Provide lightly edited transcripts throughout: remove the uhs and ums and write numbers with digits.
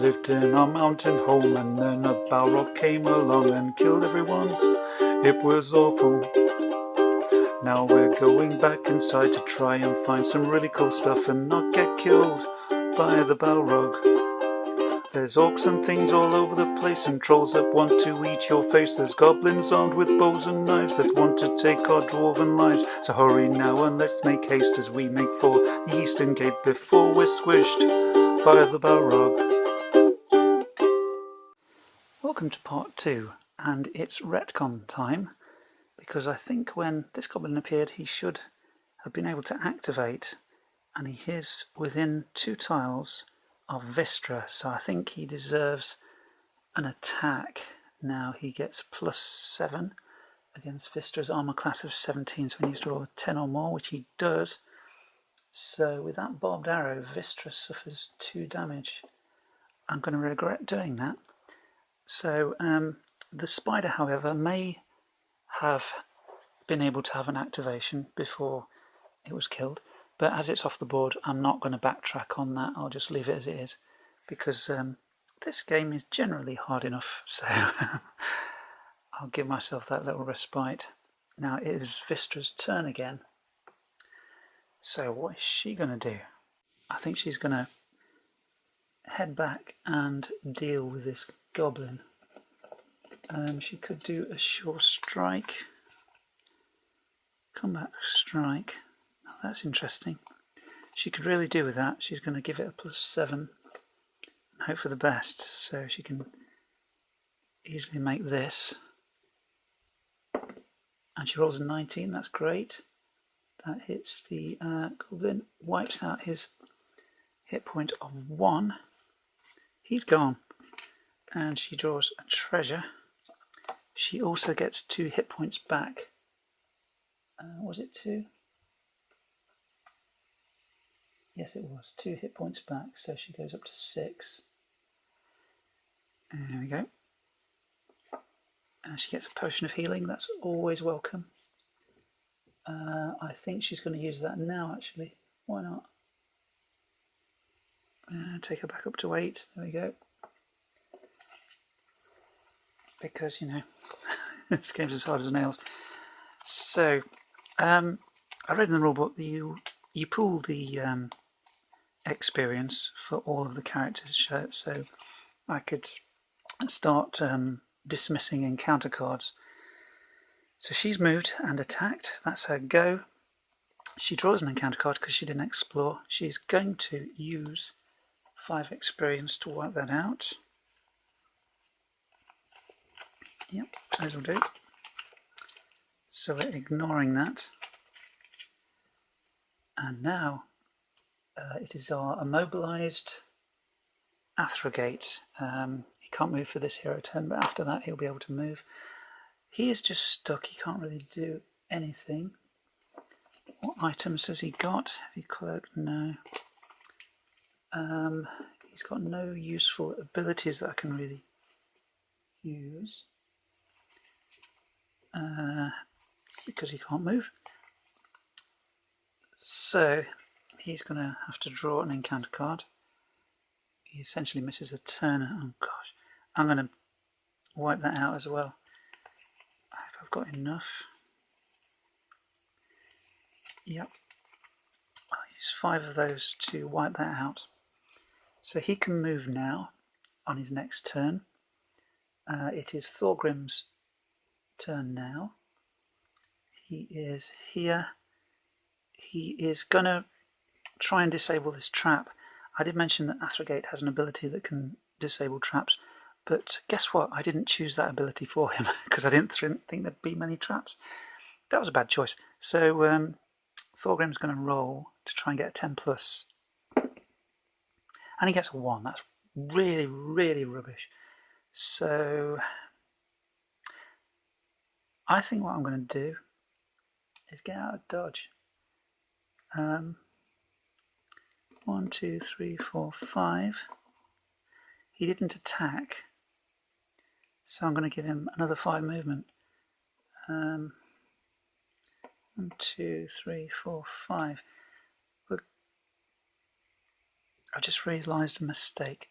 lived in our mountain home, and then a Balrog came along and killed everyone. It was awful. Now we're going back inside to try and find some really cool stuff and not get killed by the Balrog. There's orcs and things all over the place, and trolls that want to eat your face. There's goblins armed with bows and knives that want to take our dwarven lives. So hurry now and let's make haste as we make for the eastern gate before we're squished by the Balrog. Welcome to part 2, and it's retcon time, because I think when this goblin appeared he should have been able to activate, and he is within 2 tiles of Vistra, so I think he deserves an attack. Now he gets +7 against Vistra's armor class of 17, so he needs to roll a 10 or more, which he does. So with that barbed arrow, Vistra suffers 2 damage. I'm going to regret doing that. So the spider, however, may have been able to have an activation before it was killed, but as it's off the board, I'm not going to backtrack on that. I'll just leave it as it is, because this game is generally hard enough, so I'll give myself that little respite. Now it is Vistra's turn again. So what is she going to do? I think she's going to head back and deal with this goblin. She could do a sure strike. Combat strike. Oh, that's interesting. She could really do with that. She's going to give it a +7 and hope for the best, so she can easily make this. And she rolls a 19, that's great. That hits the goblin, wipes out his hit point of 1. He's gone. And she draws a treasure. She also gets 2 hit points back. Was it 2? Yes, it was 2 hit points back, so she goes up to 6. There we go. And she gets a potion of healing. That's always welcome. I think she's going to use that now, actually. Why not? Take her back up to 8. There we go. Because, you know, this game's as hard as nails. So, I read in the rulebook that you pool the experience for all of the characters, so I could start dismissing encounter cards. So she's moved and attacked. That's her go. She draws an encounter card because she didn't explore. She's going to use 5 experience to wipe that out. Yep, those will do. So we're ignoring that. And now it is our immobilised Athrogate. He can't move for this hero turn, but after that he'll be able to move. He is just stuck, he can't really do anything. What items has he got? Heavy cloak? No. He's got no useful abilities that I can really use. Because he can't move. So he's going to have to draw an encounter card. He essentially misses a turn. Oh gosh, I'm going to wipe that out as well. I hope I've got enough. Yep, I'll use 5 of those to wipe that out. So he can move now on his next turn. It is Thorgrim's turn now. He is here. He is going to try and disable this trap. I did mention that Athrogate has an ability that can disable traps, but guess what? I didn't choose that ability for him because I didn't think there'd be many traps. That was a bad choice. So Thorgrim's going to roll to try and get a 10+. And he gets a 1. That's really, really rubbish. So I think what I'm going to do is get out of dodge. 1, 2, 3, 4, 5. He didn't attack, so I'm going to give him another 5 movement. 1, 2, 3, 4, 5. I've just realised a mistake.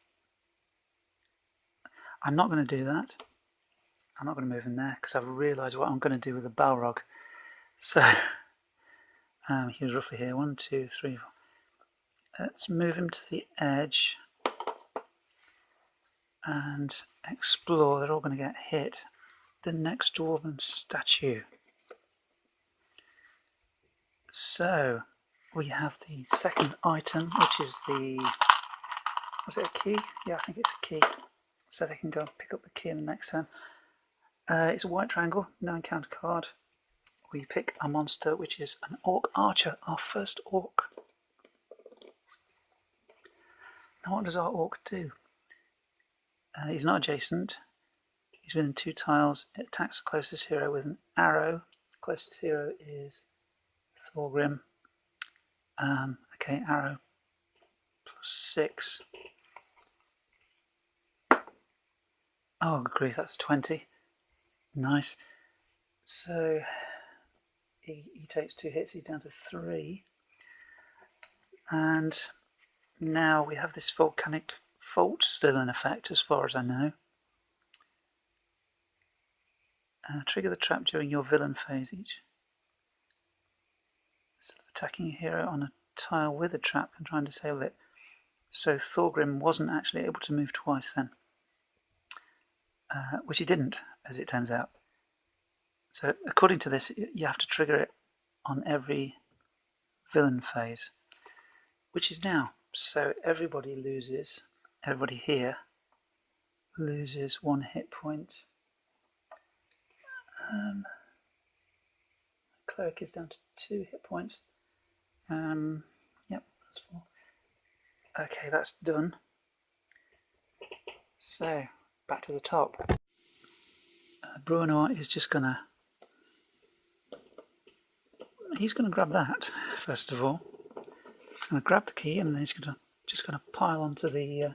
I'm not going to do that. I'm not going to move in there because I've realised what I'm going to do with the Balrog. So he was roughly here. 1, 2, 3, 4. Let's move him to the edge and explore. They're all going to get hit. The next dwarven statue. So we have the second item, which is the, was it a key? Yeah, I think it's a key. So they can go and pick up the key in the next turn. It's a white triangle, no encounter card. We pick a monster, which is an orc archer, our first orc. Now what does our orc do? He's not adjacent. He's within 2 tiles. It attacks the closest hero with an arrow. Closest hero is Thorgrim. Okay, arrow +6. Oh, grief, that's a 20. Nice. So he takes 2 hits, he's down to 3. And now we have this volcanic fault still in effect, as far as I know. Trigger the trap during your villain phase each. So attacking a hero on a tile with a trap and trying to disable it. So Thorgrim wasn't actually able to move twice then. Which he didn't, as it turns out. So according to this, you have to trigger it on every villain phase, which is now. So everybody here loses 1 hit point. Cleric is down to 2 hit points. Yep, that's 4. Okay, that's done. So, back to the top. Bruenor is just gonna... He's gonna grab that, first of all. He's gonna grab the key and then he's just gonna pile onto the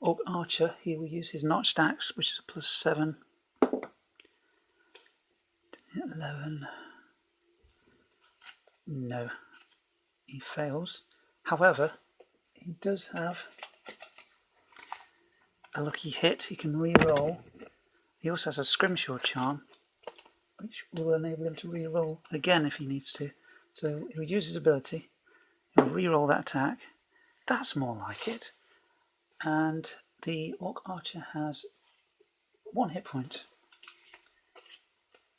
Orc Archer. He will use his notch stacks, which is a +7. 11. No, he fails. However, he does have a lucky hit. He can re-roll. He also has a Scrimshaw charm, which will enable him to re-roll again if he needs to. So he'll use his ability. He'll re-roll that attack. That's more like it. And the Orc Archer has 1 hit point.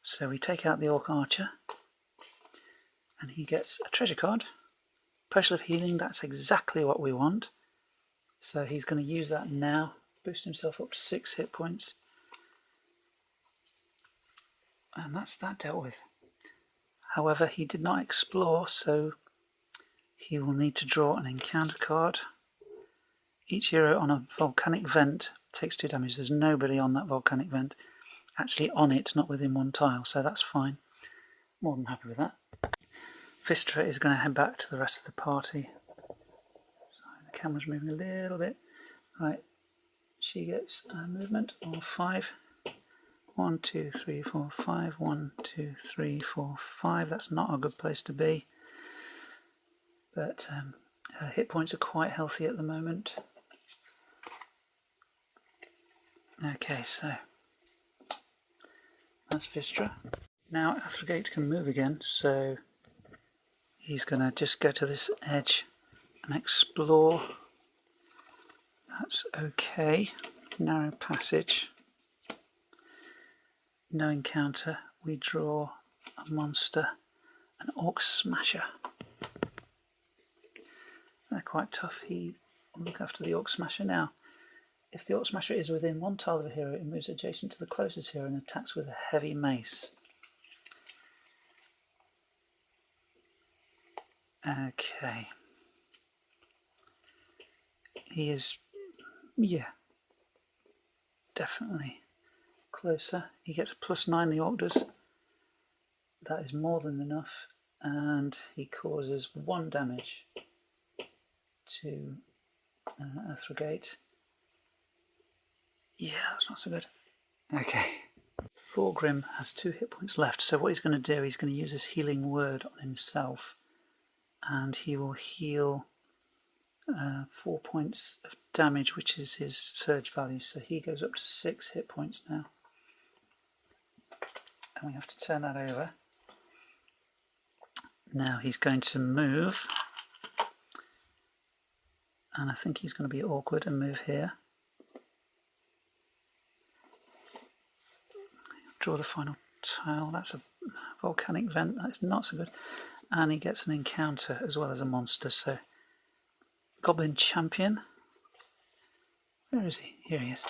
So we take out the Orc Archer, and he gets a treasure card. Potion of Healing, that's exactly what we want. So he's going to use that now, boost himself up to 6 hit points. And that's that dealt with. However, he did not explore, so he will need to draw an encounter card. Each hero on a volcanic vent takes 2 damage. There's nobody on that volcanic vent. Actually on it, not within 1 tile, so that's fine. More than happy with that. Vistra is going to head back to the rest of the party. Sorry, the camera's moving a little bit. Right, she gets a movement of 5. 1, 2, 3, 4, 5. 1, 2, 3, 4, 5. That's not a good place to be. But her hit points are quite healthy at the moment. Okay, so that's Vistra. Now Athrogate can move again, so he's going to just go to this edge and explore. That's okay. Narrow passage. No encounter. We draw a monster, an Orc Smasher. They're quite tough. He will look after the Orc Smasher now. If the Orc Smasher is within 1 tile of a hero, it moves adjacent to the closest hero and attacks with a heavy mace. Okay. He is, yeah, definitely closer. He gets a +9, the Orc does. That is more than enough, and he causes 1 damage to Athrogate. Yeah, that's not so good. Okay. Thorgrim has 2 hit points left, so what he's going to do, he's going to use his healing word on himself, and he will heal 4 points of damage, which is his surge value, so he goes up to 6 hit points now. And we have to turn that over. Now he's going to move, and I think he's going to be awkward and move here. Draw the final tile. That's a volcanic vent. That's not so good. And he gets an encounter as well as a monster. So Goblin Champion. Where is he? Here he is.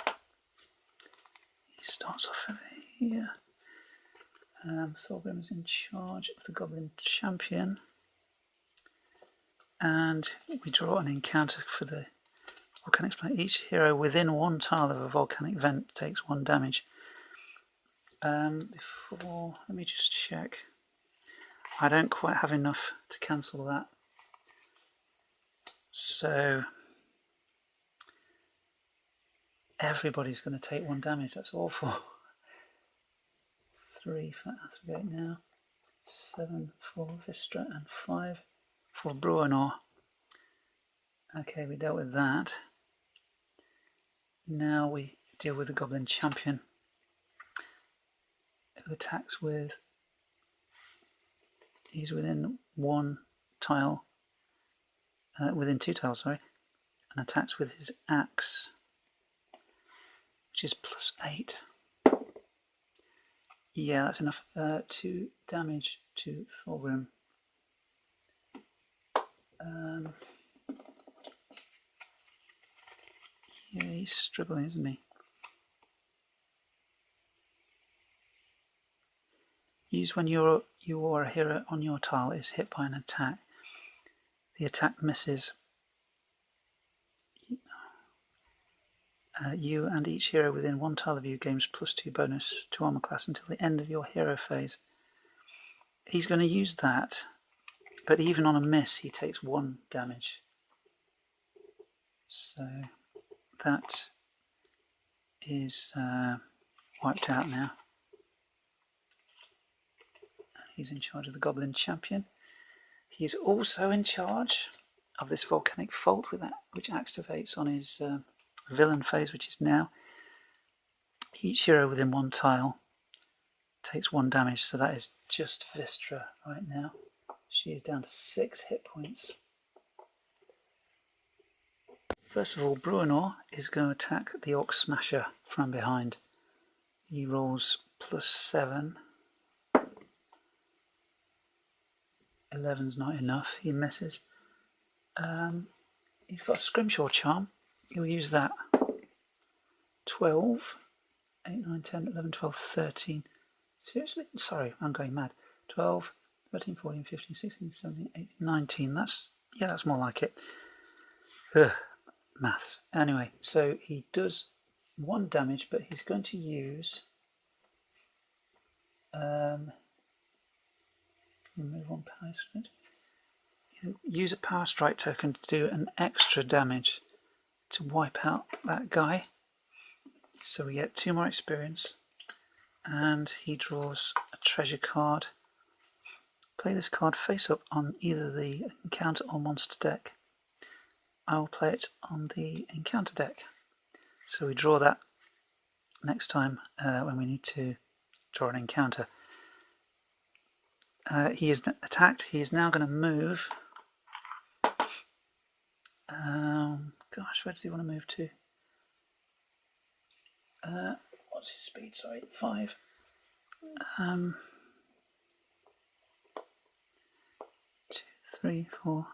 He starts off over here. Thorgrim is in charge of the Goblin Champion. And we draw an encounter for the volcanic split. Each hero within 1 tile of a volcanic vent takes 1 damage. Let me just check. I don't quite have enough to cancel that. So everybody's going to take 1 damage. That's awful. 3 for Athrogate now. 7 for Vistra and 5 for Bruenor. Okay, we dealt with that. Now we deal with the Goblin Champion, who attacks with, he's within 1 tile, within 2 tiles, sorry, and attacks with his axe, which is +8. Yeah, that's enough. 2 damage to Thorgrim. Yeah, he's struggling, isn't he? Use when you or a hero on your tile is hit by an attack. The attack misses. You and each hero within 1 tile of you gains +2 bonus to armor class until the end of your hero phase. He's going to use that, but even on a miss he takes 1 damage. So that is wiped out now. He's in charge of the Goblin Champion. He's also in charge of this volcanic fault which activates on his villain phase, which is now. Each hero within 1 tile takes 1 damage, so that is just Vistra right now. She is down to 6 hit points. First of all, Bruenor is going to attack the Orc Smasher from behind. He rolls +7. 11's not enough, he misses. He's got a Scrimshaw Charm, he'll use that. 12, 8, 9, 10, 11, 12, 13. Seriously? Sorry, I'm going mad. 12, 13, 14, 15, 16, 17, 18, 19. That's more like it. Ugh, maths. Anyway, so he does 1 damage, but he's going to use remove 1 power strike. Use a power strike token to do an extra damage to wipe out that guy. So we get 2 more experience, and he draws a treasure card. Play this card face up on either the encounter or monster deck. I will play it on the encounter deck. So we draw that next time when we need to draw an encounter. He is attacked. He is now going to move. Gosh, where does he want to move to? What's his speed? Sorry, 5. 2, 3, 4.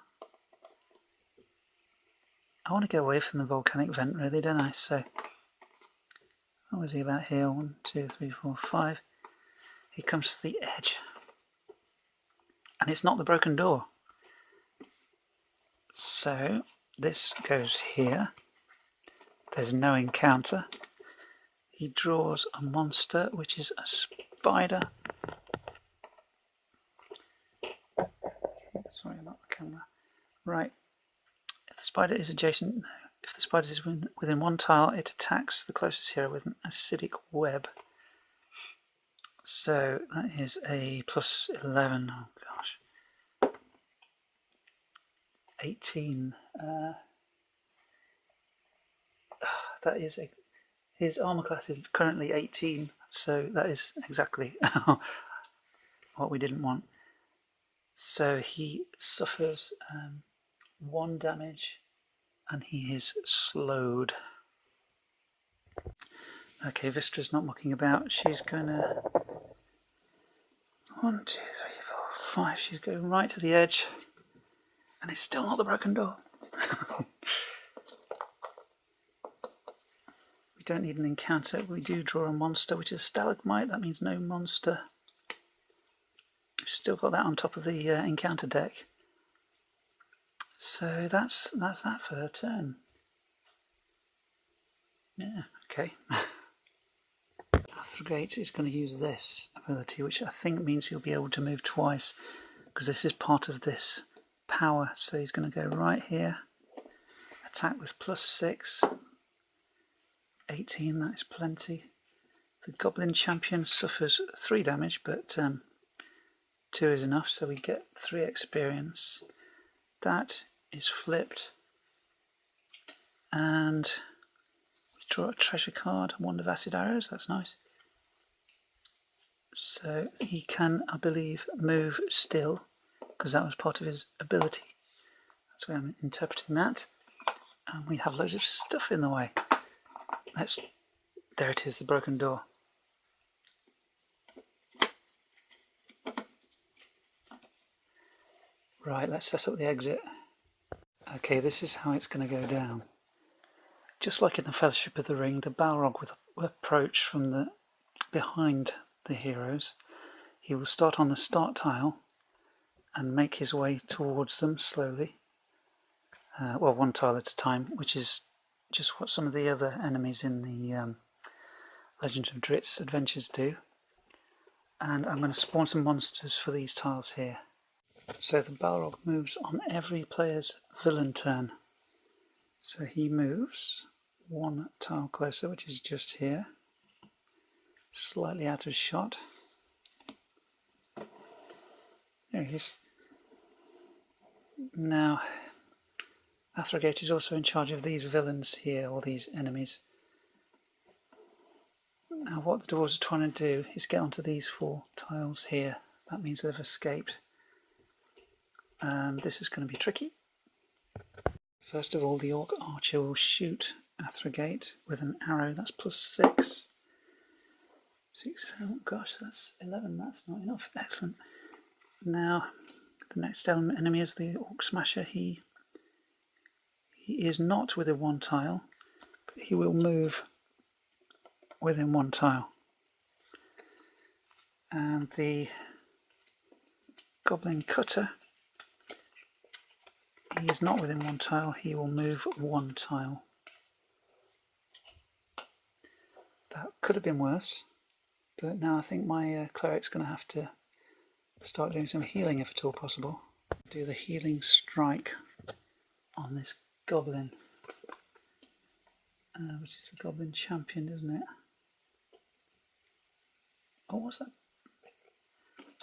I want to get away from the volcanic vent, really, don't I? So, what was he about here? 1, 2, 3, 4, 5. He comes to the edge. And it's not the broken door. So this goes here. There's no encounter. He draws a monster, which is a spider. Okay, sorry about the camera. Right. If the spider is adjacent, no. If the spider is within 1 tile, it attacks the closest hero with an acidic web. So that is a +11. Oh gosh. 18. that is his armor class is currently 18, so that is exactly what we didn't want. So he suffers 1 damage and he is slowed. Okay, Vistra's not mucking about. She's gonna 1, 2, 3, 4, 5. She's going right to the edge, and it's still not the broken door. We don't need an encounter. We do draw a monster, which is a stalagmite. That means no monster. We've still got that on top of the encounter deck. So that's that for her turn. Yeah, okay. Athrogate is going to use this ability, which I think means he'll be able to move twice, because this is part of this power. So he's going to go right here, attack with +6, 18, that is plenty. The Goblin Champion suffers 3 damage, but 2 is enough, so we get 3 experience. That is flipped, and we draw a treasure card, a wand of acid arrows. That's nice. So he can, I believe, move still, because that was part of his ability. That's why I'm interpreting that. And we have loads of stuff in the way. There it is, the broken door. Right, let's set up the exit. Okay, this is how it's going to go down. Just like in the Fellowship of the Ring, the Balrog will approach from behind the heroes. He will start on the start tile and make his way towards them slowly. Well, 1 tile at a time, which is just what some of the other enemies in the Legend of Drizzt adventures do. And I'm going to spawn some monsters for these tiles here. So the Balrog moves on every player's villain turn. So he moves 1 tile closer, which is just here, slightly out of shot. There he is. Now, Athrogate is also in charge of these villains here, or these enemies. Now what the dwarves are trying to do is get onto these 4 tiles here. That means they've escaped. This is going to be tricky. First of all, the Orc Archer will shoot Athrogate with an arrow. That's +6. 6, oh gosh, that's 11. That's not enough. Excellent. Now, the next enemy is the Orc Smasher. He is not within 1 tile, but he will move within 1 tile. And the Goblin Cutter, he is not within 1 tile, he will move 1 tile. That could have been worse, but now I think my cleric's going to have to start doing some healing if at all possible. Do the healing strike on this goblin, which is the Goblin Champion, isn't it? Oh, what's that?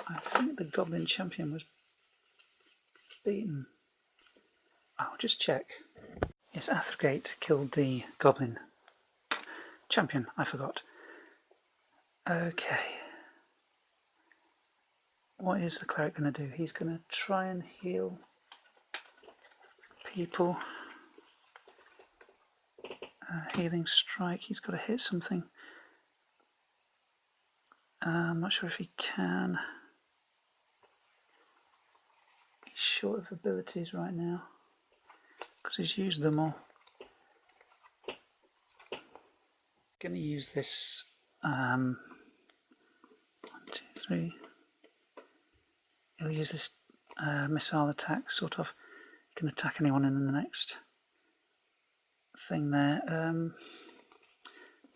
I think the Goblin Champion was beaten. I'll just check. Yes, Athrogate killed the Goblin Champion, I forgot. Okay. What is the cleric going to do? He's going to try and heal people. Healing strike, he's got to hit something. I'm not sure if he can. He's short of abilities right now, because he's used them all. Going to use this 1, 2, 3. He'll use this missile attack, sort of. He can attack anyone in the next thing there.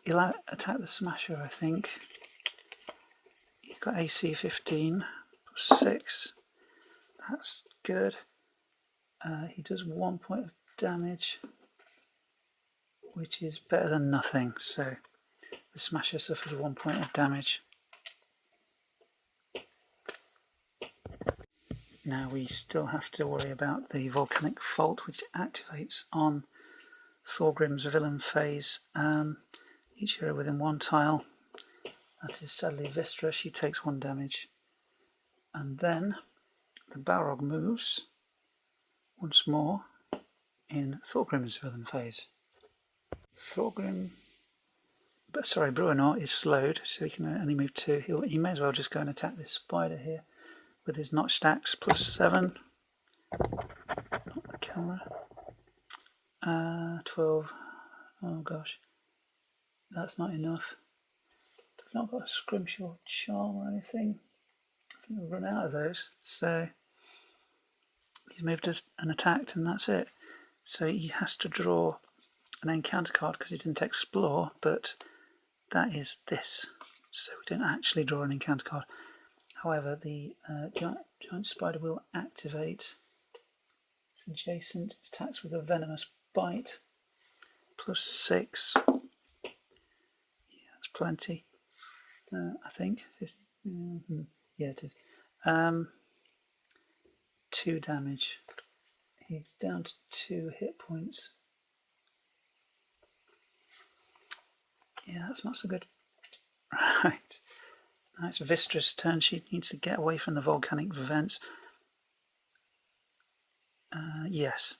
He'll attack the Smasher, I think. He's got AC 15 +6. That's good. He does 1 point of damage, which is better than nothing. So the Smasher suffers 1 point of damage. Now we still have to worry about the volcanic fault, which activates on Thorgrim's villain phase. Each hero within 1 tile. That is sadly Vistra. She takes 1 damage. And then the Balrog moves once more in Thorgrim's villain phase. Bruenor is slowed, so he can only move 2. He may as well just go and attack this spider here with his notch stacks. +7. Not the camera. 12. Oh gosh. That's not enough. I've not got a scrimshaw charm or anything. I think we've run out of those. So he's moved us and attacked, and that's it. So he has to draw an encounter card because he didn't explore, but that is this. So we don't actually draw an encounter card. However, the giant spider will activate. It's adjacent. It attacks with a venomous bite. +6. Yeah, that's plenty. I think. Yeah, it is. 2 damage. He's down to 2 hit points. Yeah, that's not so good. Right. Now it's Vistra's turn. She needs to get away from the volcanic vents. Yes.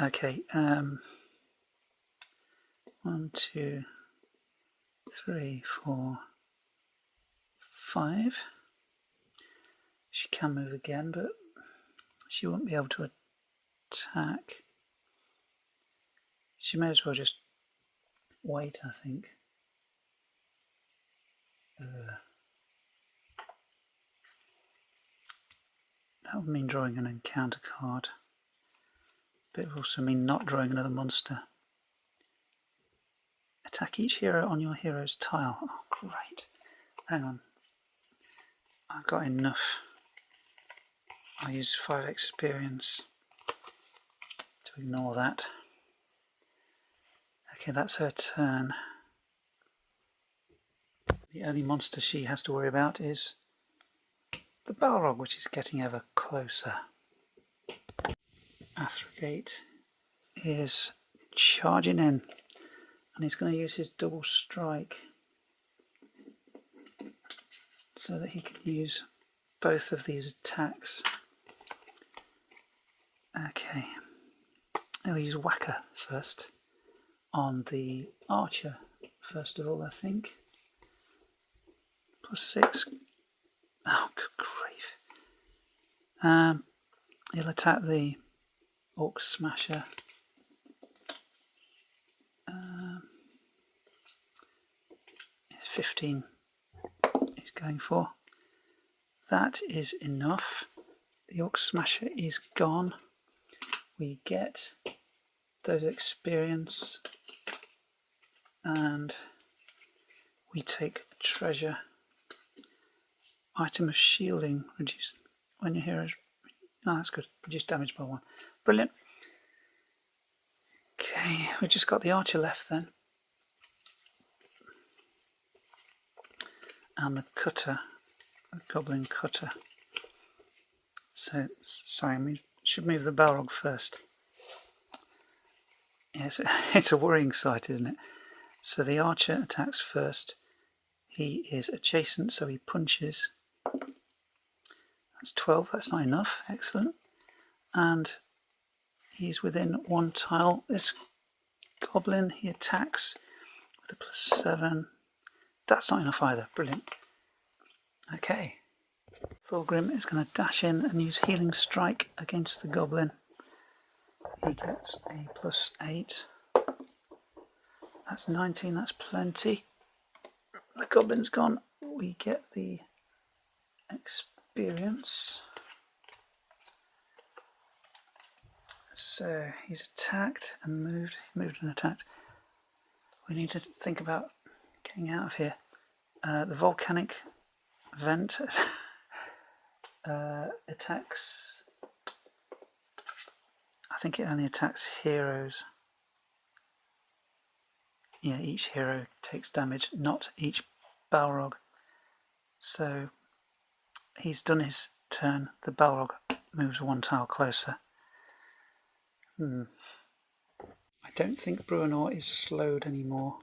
Okay. 1, 2, 3, 4, 5. She can move again, but she won't be able to attack. She may as well just wait, I think. That would mean drawing an encounter card, but it would also mean not drawing another monster. Attack each hero on your hero's tile. Oh, great. Hang on. I've got enough. I'll use 5 experience to ignore that. Okay, that's her turn. The only monster she has to worry about is the Balrog, which is getting ever closer. Athrogate is charging in, and he's going to use his double strike so that he can use both of these attacks. Okay, he'll use Whacker first on the archer, first of all, I think. +6. Oh, good grief. He'll attack the Orc Smasher. 15 he's going for. That is enough. The Orc Smasher is gone. We get those experience and we take a treasure. Item of shielding, reduce when your heroes. Oh, that's good. Reduce damage by 1. Brilliant. Okay, we've just got the archer left then. And the cutter, the goblin cutter. So, sorry, we should move the Balrog first. Yes, it's a worrying sight, isn't it? So the archer attacks first. He is adjacent, so he punches. That's 12, that's not enough. Excellent. And he's within 1 tile. This goblin, he attacks with a +7. That's not enough either. Brilliant. Okay. Thorgrim is going to dash in and use Healing Strike against the goblin. He gets a +8. That's 19, that's plenty. The goblin's gone. We get the experience. So he's attacked and moved. He moved and attacked. We need to think about getting out of here. The volcanic vent attacks. I think it only attacks heroes. Yeah, each hero takes damage, not each Balrog. So he's done his turn. The Balrog moves 1 tile closer. I don't think Bruenor is slowed anymore.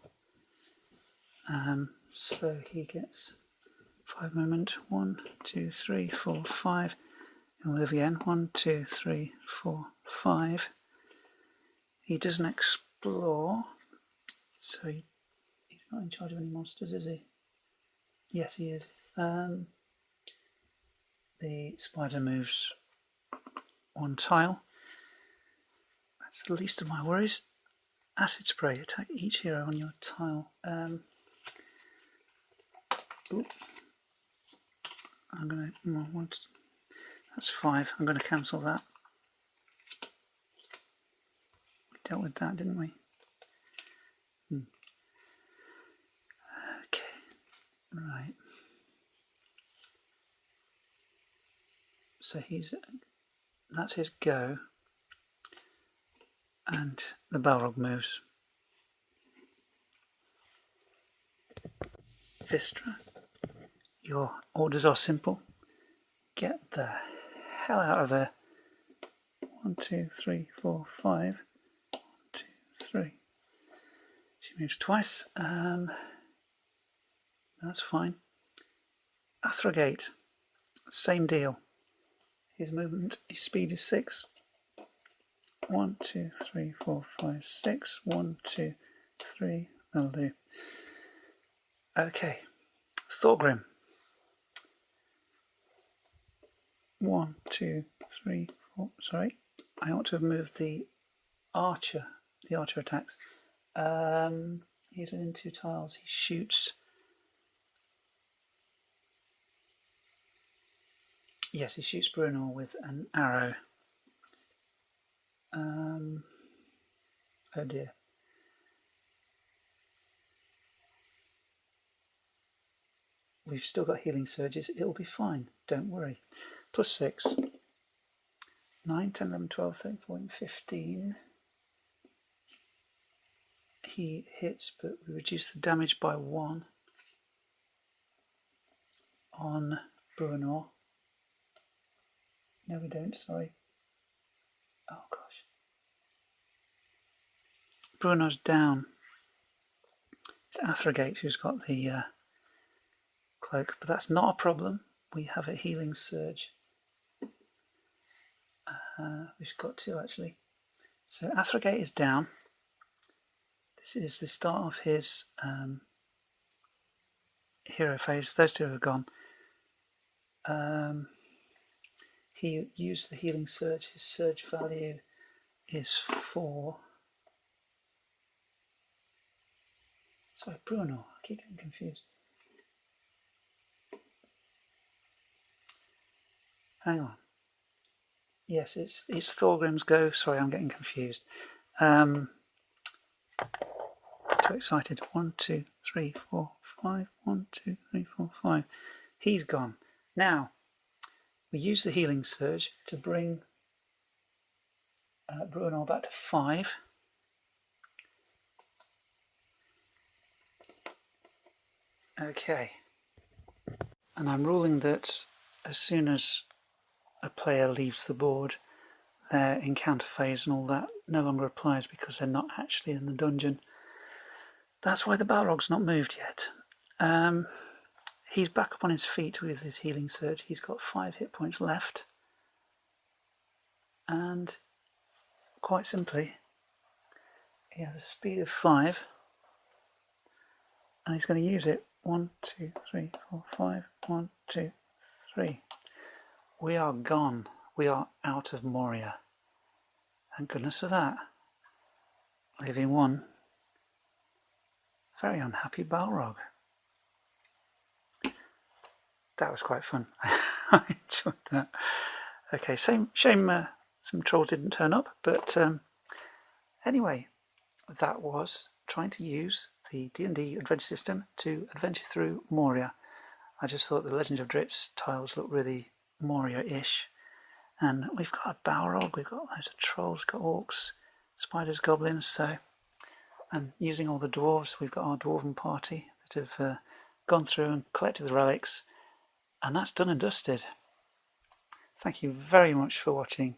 So he gets 5 movement. 1, 2, 3, 4, 5. He'll move again. 1, 2, 3, 4, 5. He doesn't explore, so he's not in charge of any monsters, is he? Yes, he is. The spider moves 1 tile. That's the least of my worries. Acid spray. Attack each hero on your tile. I'm going to... That's 5. I'm going to cancel that. We dealt with that, didn't we? Okay. Right. So that's his go. And the Balrog moves. Vistra, your orders are simple. Get the hell out of there. 1, 2, 3, 4, 5. 1, 2, 3. She moves twice. That's fine. Athrogate, same deal. His speed is 6. 1, 2, 3, 4, 5, 6. 1, 2, 3. That'll do. Okay. Thorgrim. 1, 2, 3, 4. Sorry, I ought to have moved the archer. The archer attacks. He's within 2 tiles. He shoots. Yes, he shoots Bruenor with an arrow. Oh dear. We've still got healing surges. It'll be fine. Don't worry. Plus 6. 9, 10, 11, 12, 13, 14, 15. He hits, but we reduce the damage by 1 on Bruenor. No, we don't. Sorry. Oh, gosh. Bruenor's down. It's Athrogate who's got the cloak, but that's not a problem. We have a healing surge. We've got 2 actually. So Athrogate is down. This is the start of his hero phase. Those 2 are gone. He used the healing surge. His surge value is 4. Sorry, Bruenor. I keep getting confused. Hang on. Yes, it's Thorgrim's go. Sorry, I'm getting confused. Too excited. 1, 2, 3, 4, 5. 1, 2, 3, 4, 5. He's gone. Now, we use the healing surge to bring Bruenor back to 5. Okay. And I'm ruling that as soon as a player leaves the board, their encounter phase and all that no longer applies because they're not actually in the dungeon. That's why the Balrog's not moved yet. He's back up on his feet with his healing surge. He's got 5 hit points left. And quite simply, he has a speed of 5. And he's going to use it. 1, 2, 3, 4, 5. 1, 2, 3. We are gone. We are out of Moria. Thank goodness for that. Leaving one very unhappy Balrog. That was quite fun. I enjoyed that. Okay, shame some trolls didn't turn up, but anyway, that was trying to use the D&D adventure system to adventure through Moria. I just thought the Legend of Drizzt tiles looked really Moria-ish. And we've got a Balrog, we've got loads of trolls, we've got orcs, spiders, goblins, so... And using all the dwarves, we've got our dwarven party that have gone through and collected the relics. And that's done and dusted. Thank you very much for watching.